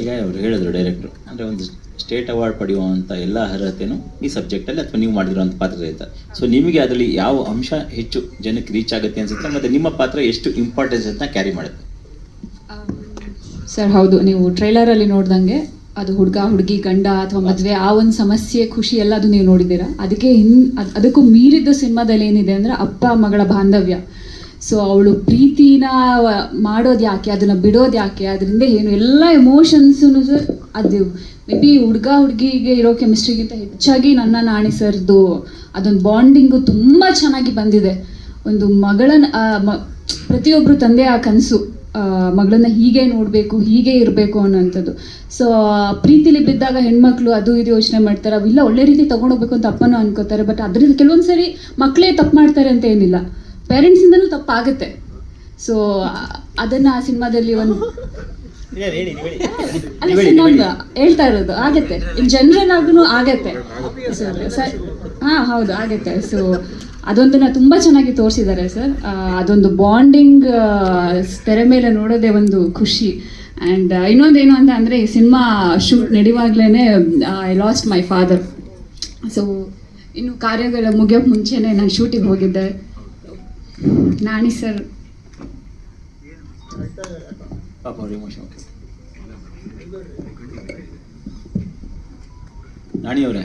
ಈಗ ಅವರು ಹೇಳಿದ್ರು ಡೈರೆಕ್ಟ್ರು, ಅಂದರೆ ಒಂದು ಸ್ಟೇಟ್ ಅವಾರ್ಡ್ ಪಡೆಯುವಂಥ ಎಲ್ಲ ಅರ್ಹತೆಯೂ ಈ ಸಬ್ಜೆಕ್ಟಲ್ಲಿ ಅಥವಾ ನೀವು ಮಾಡಿರೋಂಥ ಪಾತ್ರ ಇರುತ್ತೆ. ಸೊ ನಿಮಗೆ ಅದರಲ್ಲಿ ಯಾವ ಅಂಶ ಹೆಚ್ಚು ಜನಕ್ಕೆ ರೀಚ್ ಆಗುತ್ತೆ ಅನ್ಸುತ್ತೆ, ಮತ್ತು ನಿಮ್ಮ ಪಾತ್ರ ಎಷ್ಟು ಇಂಪಾರ್ಟೆನ್ಸ್ ಅಂತ ಕ್ಯಾರಿ ಮಾಡುತ್ತೆ? ಸರ್ ಹೌದು, ನೀವು ಟ್ರೈಲರಲ್ಲಿ ನೋಡ್ದಂಗೆ ಅದು ಹುಡುಗ ಹುಡುಗಿ ಗಂಡ ಅಥವಾ ಮದುವೆ ಆ ಒಂದು ಸಮಸ್ಯೆ ಖುಷಿ ಎಲ್ಲ ಅದು ನೀವು ನೋಡಿದ್ದೀರಾ. ಅದಕ್ಕೆ ಅದಕ್ಕೂ ಮೀರಿದ ಸಿನಿಮಾದಲ್ಲಿ ಏನಿದೆ ಅಂದರೆ ಅಪ್ಪ ಮಗಳ ಬಾಂಧವ್ಯ. ಸೊ ಅವಳು ಪ್ರೀತಿನ ಮಾಡೋದು ಯಾಕೆ, ಅದನ್ನು ಬಿಡೋದು ಯಾಕೆ, ಅದರಿಂದ ಏನು ಎಲ್ಲ ಎಮೋಷನ್ಸು ಸರ್. ಅದು ಮೇ ಬಿ ಹುಡುಗ ಹುಡುಗಿಗೆ ಇರೋ ಕೆಮಿಸ್ಟ್ರಿಗಿಂತ ಹೆಚ್ಚಾಗಿ ನನ್ನ ನಾಣಿ ಸರ್ದು ಅದೊಂದು ಬಾಂಡಿಂಗು ತುಂಬ ಚೆನ್ನಾಗಿ ಬಂದಿದೆ. ಒಂದು ಮಗಳನ್ನ ಪ್ರತಿಯೊಬ್ಬರು ತಂದೆ ಆ ಕನಸು, ಮಗಳನ್ನ ಹೀಗೆ ನೋಡಬೇಕು, ಹೀಗೆ ಇರಬೇಕು ಅನ್ನೋಂಥದ್ದು. ಸೊ ಪ್ರೀತಿಲಿ ಬಿದ್ದಾಗ ಹೆಣ್ಮಕ್ಳು ಅದು ಇದು ಯೋಚನೆ ಮಾಡ್ತಾರೆ, ಅವಿಲ್ಲ ಒಳ್ಳೆ ರೀತಿ ತೊಗೊಂಡೋಗ್ಬೇಕು ಅಂತ ಅಪ್ಪನೂ ಅನ್ಕೋತಾರೆ. ಬಟ್ ಅದರಿಂದ ಕೆಲವೊಂದು ಸರಿ ಮಕ್ಕಳೇ ತಪ್ಪು ಮಾಡ್ತಾರೆ ಅಂತ ಏನಿಲ್ಲ, ಪೇರೆಂಟ್ಸಿಂದನೂ ತಪ್ಪಾಗುತ್ತೆ. ಸೊ ಅದನ್ನು ಆ ಸಿನಿಮಾದಲ್ಲಿ ಒಂದು ಇನ್ನೊಂದು ಹೇಳ್ತಾ ಇರೋದು ಆಗತ್ತೆ, ಇನ್ ಜನರಲ್ ಆಗೂ ಆಗತ್ತೆ ಸರ್. ಹಾಂ ಹೌದು ಆಗತ್ತೆ. ಸೊ ಅದೊಂದನ್ನು ತುಂಬ ಚೆನ್ನಾಗಿ ತೋರಿಸಿದ್ದಾರೆ ಸರ್. ಅದೊಂದು ಬಾಂಡಿಂಗ್ ತೆರೆ ಮೇಲೆ ನೋಡೋದೇ ಒಂದು ಖುಷಿ. ಆ್ಯಂಡ್ ಇನ್ನೊಂದೇನು ಅಂತ ಅಂದರೆ ಈ ಸಿನಿಮಾ ಶೂಟ್ ನಡೆಯುವಾಗಲೇ I lost my father. So ಇನ್ನು ಕಾರ್ಯಗಳ ಮುಗಿಯೋಕ್ಕೆ ಮುಂಚೆನೇ ನಾನು ಶೂಟಿಗೆ ಹೋಗಿದ್ದೆ. ನಾಣಿ ಸರ್ ನಾಣಿ ಅವರೇ,